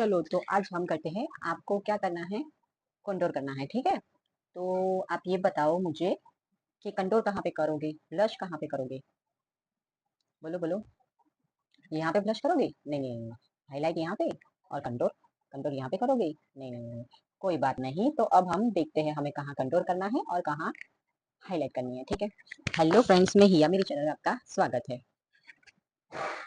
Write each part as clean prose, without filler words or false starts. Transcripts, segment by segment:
चलो तो आज हम करते हैं, आपको क्या करना है, कंटूर करना है। ठीक है, तो आप ये बताओ मुझे कि कंटूर कहाँ पे करोगे, ब्लश कहाँ पे करोगे? बोलो बोलो। यहाँ पे ब्लश करोगे? नहीं नहीं नहीं, हाईलाइट यहाँ पे और कंटूर, कंटूर यहाँ पे करोगे? नहीं नहीं नहीं, कोई बात नहीं। तो अब हम देखते हैं हमें कहाँ कंटूर करना है और कहाँ हाईलाइट करनी है। ठीक है, हेलो फ्रेंड्स, मैं हिया, मेरे चैनल में आपका स्वागत है।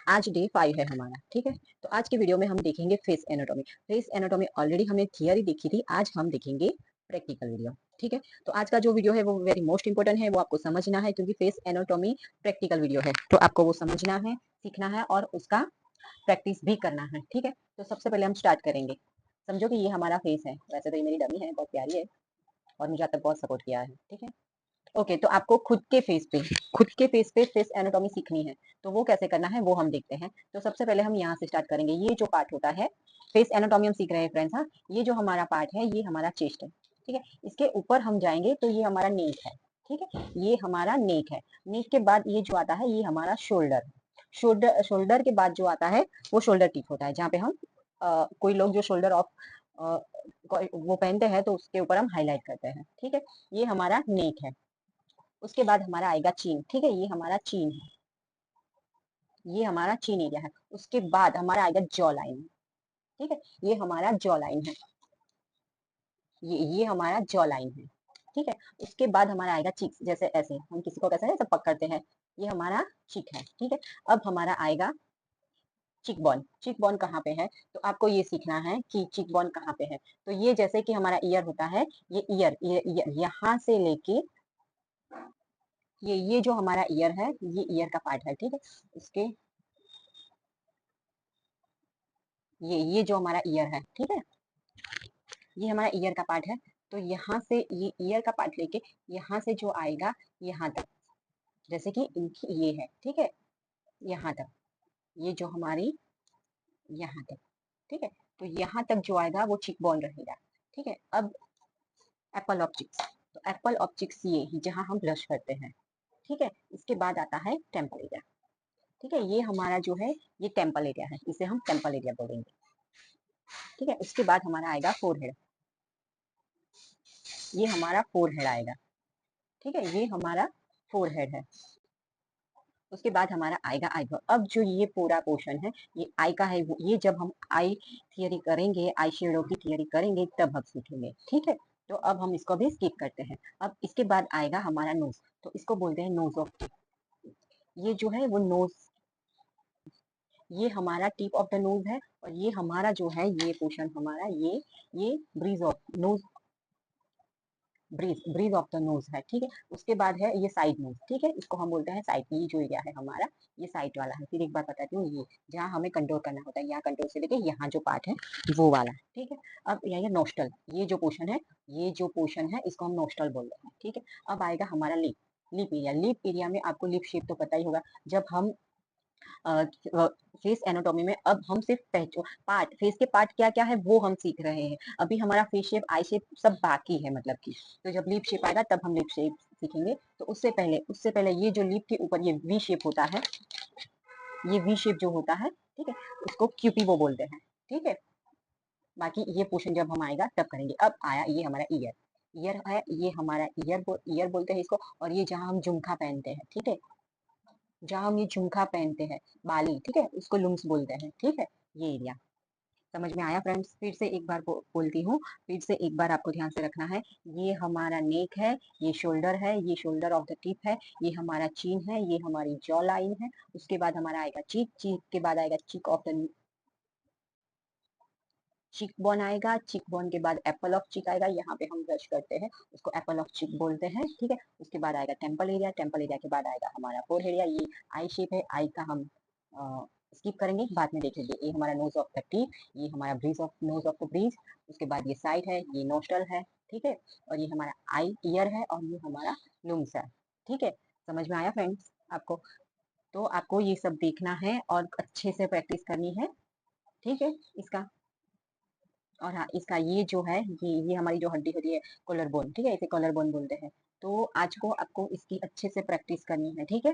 आज डे 5 है हमारा। ठीक है, तो आज की वीडियो में हम देखेंगे face anatomy. Face anatomy already हमने थियरी देखी थी, आज हम देखेंगे प्रैक्टिकल वीडियो। ठीक है, तो आज का जो वीडियो है वो वेरी मोस्ट इंपोर्टेंट है, वो आपको समझना है क्योंकि फेस एनाटॉमी प्रैक्टिकल वीडियो है, तो आपको वो समझना है, सीखना है और उसका प्रैक्टिस भी करना है। ठीक है, तो सबसे पहले हम स्टार्ट करेंगे। समझो कि ये हमारा फेस है, वैसे तो ये मेरी डमी है, बहुत प्यारी है और मुझे आज तक बहुत सपोर्ट किया है। ठीक है, ओके, तो आपको खुद के फेस पे फेस एनाटॉमी सीखनी है, तो वो कैसे करना है वो हम देखते हैं। तो सबसे पहले हम यहाँ से स्टार्ट करेंगे। ये जो पार्ट होता है, फेस एनाटॉमी हम सीख रहे हैं फ्रेंड्स। हाँ, ये जो हमारा पार्ट है ये हमारा चेस्ट है। ठीक है, इसके ऊपर हम जाएंगे तो ये हमारा नेक है। ठीक है, ये हमारा नेक है। नेक के बाद ये जो आता है ये हमारा शोल्डर। शोल्डर के बाद जो आता है वो शोल्डर टिप होता है, जहाँ पे हम कोई लोग जो शोल्डर ऑफ वो पहनते हैं तो उसके ऊपर हम हाईलाइट करते हैं। ठीक है, ये हमारा नेक है। उसके बाद हमारा आएगा चीन। ठीक है, ये हमारा चीन है, ये हमारा चीन एरिया है। उसके बाद हमारा आएगा जॉ लाइन। ठीक है, ये हमारा जॉ लाइन है, ये हमारा जॉ लाइन है। ठीक है, उसके बाद हमारा आएगा चिक्स, जैसे ऐसे हम किसी को कैसे ऐसे पकड़ते हैं, ये हमारा चिक है। ठीक है, अब हमारा आएगा चिक बोन। चिक बोन कहाँ पे है, तो आपको ये सीखना है कि चिक बोन कहाँ पे है। तो ये जैसे कि हमारा ईयर होता है, ये ईयर यहाँ से लेके ये जो हमारा ईयर है, ये ईयर का पार्ट है। ठीक है, इसके ये जो हमारा ईयर है, ठीक है, ये हमारा ईयर का पार्ट है। तो यहाँ से ये ईयर का पार्ट लेके यहाँ से जो आएगा यहाँ तक, जैसे कि इनकी ये है। ठीक है, यहाँ तक, ये जो हमारी यहाँ तक। ठीक है, तो यहाँ तक जो आएगा वो चिक बोन रहेगा। ठीक है, अब एप्पल ऑफ चिक्स, तो एप्पल ऑफ चिक्स ये जहाँ हम ब्लश करते हैं। ठीक है, इसके बाद आता है टेम्पल एरिया। ठीक है, ये हमारा जो है ये टेम्पल एरिया है, इसे हम टेम्पल एरिया बोलेंगे। ठीक है, उसके बाद हमारा आएगा फोरहेड, ये हमारा फोरहेड आएगा। ठीक है, ये हमारा फोरहेड है। उसके बाद हमारा आएगा आईब्रो। अब जो ये पूरा पोर्शन है ये आई का है, ये जब हम आई थियरी करेंगे, आई शेडो की थियरी करेंगे तब हम सीखेंगे। ठीक है, तो अब हम इसको भी स्किप करते हैं। अब इसके बाद आएगा हमारा नोज, तो इसको बोलते हैं नोज ऑफ, ये जो है वो नोज, ये हमारा टिप ऑफ द नोज है। और ये हमारा जो है ये पोर्शन हमारा ये bridge of nose, bridge of the nose है। ठीक है, उसके बाद है ये साइड नोज। ठीक है, इसको हम बोलते हैं साइड, ये जो एरिया है हमारा ये साइड वाला है। फिर एक बार बताती हूँ, ये जहाँ हमें कंट्रोल करना होता है, यहाँ कंट्रोल से लेके यहाँ जो पार्ट है वो वाला। ठीक है, अब ये नोस्टल, ये जो पोर्शन है, ये जो पोर्शन है इसको हम नोस्टल बोलते हैं। ठीक है, अब आएगा हमारा lip, lip area. Lip area में आपको लिप शेप तो पता ही होगा। जब हम फेस एनाटॉमी में अब हम सिर्फ पार्ट, फेस के पार्ट क्या क्या है वो हम सीख रहे हैं। अभी हमारा फेस शेप, आई शेप सब बाकी है, मतलब कि तो जब लिप शेप आएगा तब हम लिप शेप सीखेंगे। तो उससे पहले ये जो लिप के ऊपर ये वी शेप होता है, ये वी शेप जो होता है, ठीक है, उसको क्यूपिवो बोलते हैं। ठीक है, बाकी ये पोर्शन जब हम आएगा तब करेंगे। अब आया ये हमारा ईयर, ईयर है, ये हमारा ईयर बोलते हैं इसको। और ये जहाँ हम झुमका पहनते हैं, ठीक है, जहाँ हम ये झुमका पहनते हैं, बाली, ठीक है, उसको लुम्स बोलते हैं। ठीक है, ये एरिया समझ में आया फ्रेंड्स? फिर से एक बार बोलती हूँ, फिर से एक बार आपको ध्यान से रखना है। ये हमारा नेक है, ये शोल्डर है, ये शोल्डर ऑफ द टिप है, ये हमारा चीन है, ये हमारी जॉ लाइन है। उसके बाद हमारा आएगा चीक, चीक के बाद आएगा चिक ऑफ द, चिक बोन आएगा, चिक बोन के बाद एप्पल ऑफ चिक आएगा, यहाँ पे हम ब्रश करते हैं उसको एप्पल ऑफ चिक बोलते हैं। ठीक है, उसके बाद आएगा टेम्पल एरिया, टेम्पल एरिया के बाद आएगा हमारा फोर एरिया। ये आई शेप है, आई का हम स्किप करेंगे, बाद में देख लीजिए। ये हमारा नोज ऑफ द टीथ, ये हमारा bridge of nose of the bridge. उसके बाद ये साइड है, ये नोस्टल है। ठीक है, और ये हमारा आई ईयर है, और ये हमारा लुम्स है। ठीक है, समझ में आया फ्रेंड्स आपको? तो आपको ये सब देखना है और अच्छे से प्रैक्टिस करनी है। ठीक है, इसका, और हाँ, इसका ये जो है ये हमारी जो हड्डी होती है कॉलर बोन, ठीक है, इसे कॉलर बोन बोलते हैं। तो आज को आपको इसकी अच्छे से प्रैक्टिस करनी है। ठीक है,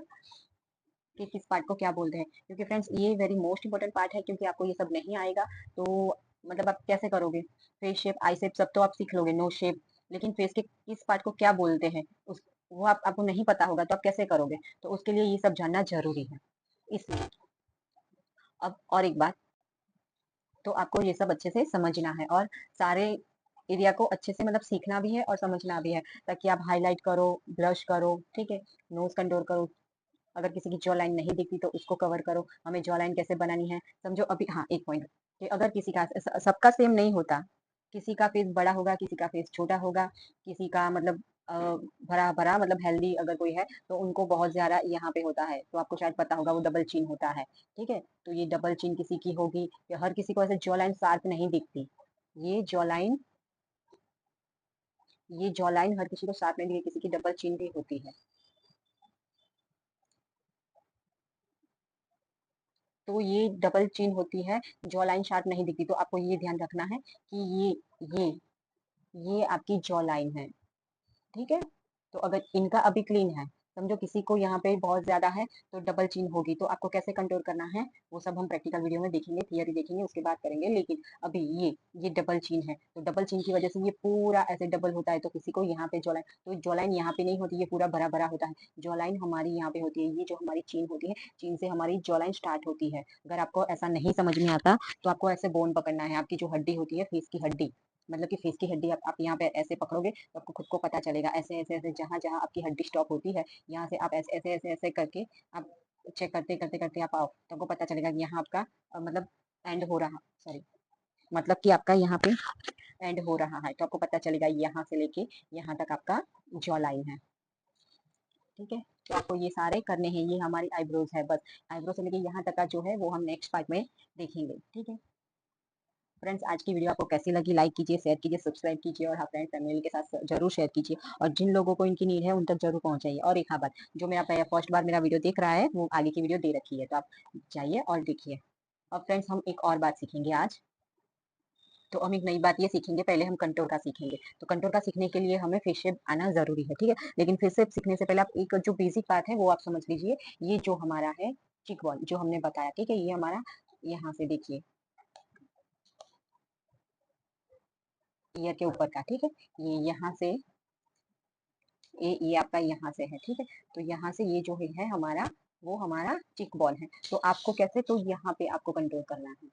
कि किस पार्ट को क्या बोलते हैं, क्योंकि फ्रेंड्स ये वेरी मोस्ट इंपॉर्टेंट पार्ट है, क्योंकि आपको ये सब नहीं आएगा तो मतलब आप कैसे करोगे? फेस शेप, आई शेप सब तो आप सीख लोगे, नो शेप, लेकिन फेस के किस पार्ट को क्या बोलते हैं उस वो आपको नहीं पता होगा तो आप कैसे करोगे? तो उसके लिए ये सब जानना ज़रूरी है। इसलिए अब और एक बात, तो आपको ये सब अच्छे से समझना है और सारे एरिया को अच्छे से मतलब सीखना भी है और समझना भी है, ताकि आप हाइलाइट करो, ब्लश करो, ठीक है? नोज़ कंटूर करो, अगर किसी की जॉ लाइन नहीं दिखती तो उसको कवर करो। हमें जॉ लाइन कैसे बनानी है समझो। अभी हाँ, एक पॉइंट कि अगर किसी का सबका सेम नहीं होता, किसी का फेस बड़ा होगा, किसी का फेस छोटा होगा, किसी का मतलब भरा भरा मतलब हेल्दी अगर कोई है तो उनको बहुत ज्यादा यहाँ पे होता है, तो आपको शायद पता होगा वो डबल चिन होता है, ठीक है? तो ये डबल चिन किसी की होगी, या हर किसी को ऐसे जॉ लाइन शार्प नहीं दिखती। ये जॉ लाइन ये जॉ लाइन हर किसी को शार्प नहीं दिखती, किसी की डबल चिन भी होती है। तो ये डबल चिन होती है, जॉ लाइन शार्प नहीं दिखती, तो आपको ये ध्यान रखना है कि ये ये आपकी जॉ लाइन है, ठीक है? तो अगर इनका अभी क्लीन है, समझो किसी को यहाँ पे बहुत ज्यादा है तो डबल चिन होगी, तो आपको कैसे कंट्रोल करना है वो सब हम प्रैक्टिकल वीडियो में देखेंगे, थियरी देखेंगे, उसके बाद करेंगे। लेकिन अभी ये डबल चिन है, तो डबल चिन की वजह से ये पूरा ऐसे डबल होता है, तो किसी को यहाँ पे जॉलाइन, तो जॉलाइन यहाँ पे नहीं होती, ये पूरा भरा भरा होता है। जॉलाइन हमारी यहाँ पे होती है, ये जो हमारी चीन होती है, चीन से हमारी जॉलाइन स्टार्ट होती है। अगर आपको ऐसा नहीं समझ में आता तो आपको ऐसे बोन पकड़ना है, आपकी जो हड्डी होती है, फेस की हड्डी, मतलब कि फेस की हड्डी आप यहाँ पे ऐसे पकड़ोगे तो आपको खुद को पता चलेगा, ऐसे ऐसे ऐसे जहाँ जहाँ आपकी हड्डी स्टॉप होती है, यहाँ से आप ऐसे ऐसे ऐसे ऐसे करके आप चेक करते करते करते आप आओ, तो आपको पता चलेगा कि यहाँ आपका मतलब एंड हो रहा, सॉरी, मतलब कि आपका यहाँ पे एंड हो रहा है, तो आपको पता चलेगा यहाँ से लेके यहाँ तक आपका जॉ लाइन है, ठीक है? तो आपको ये सारे करने हैं, ये हमारी आईब्रोज है, बस आईब्रो से लेके यहाँ तक का जो है वो हम नेक्स्ट पार्ट में देखेंगे, ठीक है? फ्रेंड्स, आज की वीडियो आपको कैसी लगी? लाइक कीजिए, शेयर कीजिए, सब्सक्राइब कीजिए और हाँ फ्रेंड फैमिली के साथ जरूर शेयर कीजिए, और जिन लोगों को इनकी नीड है उन तक जरूर पहुंचाइए। और एक हाँ बात, जो मेरा फर्स्ट बार मेरा वीडियो देख रहा है वो आगे की वीडियो दे रखी है, तो आप जाइए और देखिए। और फ्रेंड्स, हम एक और बात सीखेंगे आज, तो हम एक नई बात ये सीखेंगे, पहले हम कंटोर का सीखेंगे। तो कंटोर का सीखने के लिए हमें फेस शेप आना जरूरी है, ठीक है? लेकिन फेस शेप सीखने से पहले आप एक जो बेसिक बात है वो आप समझ लीजिए। ये जो हमारा है चिक बॉल जो हमने बताया, ठीक है? ये हमारा यहाँ से देखिए, ईयर के ऊपर का, ठीक है? ये यहाँ से ये आपका यहाँ से है, ठीक है? तो यहाँ से ये जो है हमारा, वो हमारा चिक बॉल है। तो आपको कैसे, तो यहाँ पे आपको कंट्रोल करना है,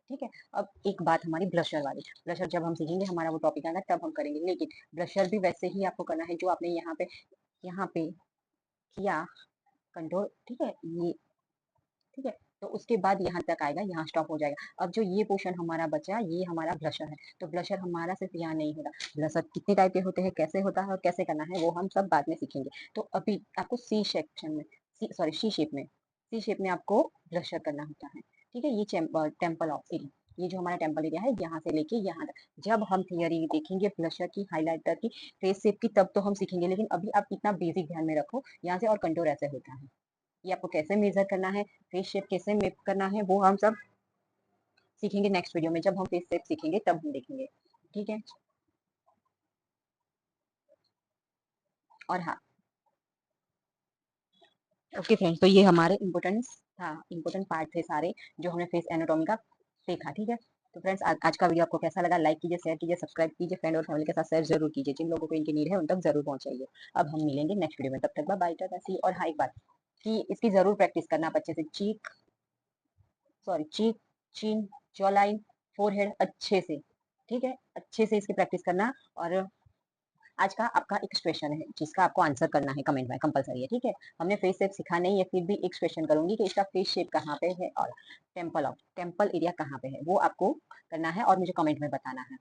ठीक है? अब एक बात हमारी ब्लशर वाली, ब्लशर जब हम सीखेंगे, हमारा वो टॉपिक आएगा तब हम करेंगे, लेकिन ब्लशर भी वैसे ही आपको करना है जो आपने यहाँ पे किया कंट्रोल, ठीक है? ये, ठीक है? तो उसके बाद यहाँ तक आएगा, यहाँ स्टॉप हो जाएगा। अब जो ये पोर्शन हमारा बचा, ये हमारा ब्लशर है। तो ब्लशर हमारा सिर्फ यहाँ नहीं होगा, ब्लशर कितने टाइप के होते हैं, कैसे होता है और कैसे करना है वो हम सब बाद में सीखेंगे। तो अभी आपको सी सेक्शन में, सॉरी सी शेप में आपको ब्लशर करना होता है, ठीक है? ये टेम्पल ऑफ एरिया, ये जो हमारा टेम्पल एरिया है, यहाँ से लेके यहाँ तक। जब हम थियरी देखेंगे ब्लशर की, हाइलाइटर की, फेस शेप की, तब तो हम सीखेंगे। लेकिन अभी आप इतना बेसिक ध्यान में रखो, यहाँ से और कंटूर ऐसे होता है, ये आपको कैसे मेजर करना है, फेस शेप कैसे मेक करना है, वो हम सब सीखेंगे नेक्स्ट वीडियो में। जब हम फेस शेप सीखेंगे तब हम देखेंगे, ठीक है? और हाँ, ओके फ्रेंड्स, तो ये हमारे इम्पोर्टेंट पार्ट थे सारे, जो हमने फेस एनाटॉमी का देखा, ठीक है? तो फ्रेंड्स, आज का वीडियो आपको कैसा लगा? लाइक कीजिए, शेयर कीजिए, सब्सक्राइब कीजिए, फ्रेंड और फैमिली के साथ शेयर जरूर कीजिए, जिन लोगों को इनकी नीड है उन तक जरूर पहुंचाइए। अब हम मिलेंगे नेक्स्ट वीडियो में, तब तक बाय टाटा सी। और हाँ, एक बात कि इसकी जरूर प्रैक्टिस करना आप अच्छे से, चीक, चिन, जॉ लाइन, फोरहेड अच्छे से, ठीक है? अच्छे से इसकी प्रैक्टिस करना। और आज का आपका एक क्वेश्चन है जिसका आपको आंसर करना है कमेंट में, कंपलसरी है, ठीक है? हमने फेस शेप सीखा नहीं है, फिर भी एक क्वेश्चन करूंगी कि इसका फेस शेप कहाँ पे है और टेम्पल एरिया कहाँ पे है, वो आपको करना है और मुझे कमेंट में बताना है।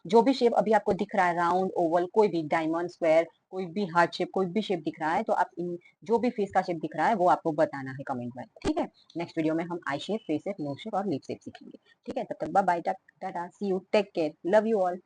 जो भी शेप अभी आपको दिख रहा है, राउंड, ओवल, कोई भी डायमंड, स्क्वायर, कोई भी हार्ट शेप, कोई भी शेप दिख रहा है, तो आप इन जो भी फेस का शेप दिख रहा है वो आपको बताना है कमेंट में, ठीक है? नेक्स्ट वीडियो में हम eye shape, face shape, nose shape और लिप शेप सीखेंगे, ठीक है? तब तक bye bye, tata, see you, take care, love you all.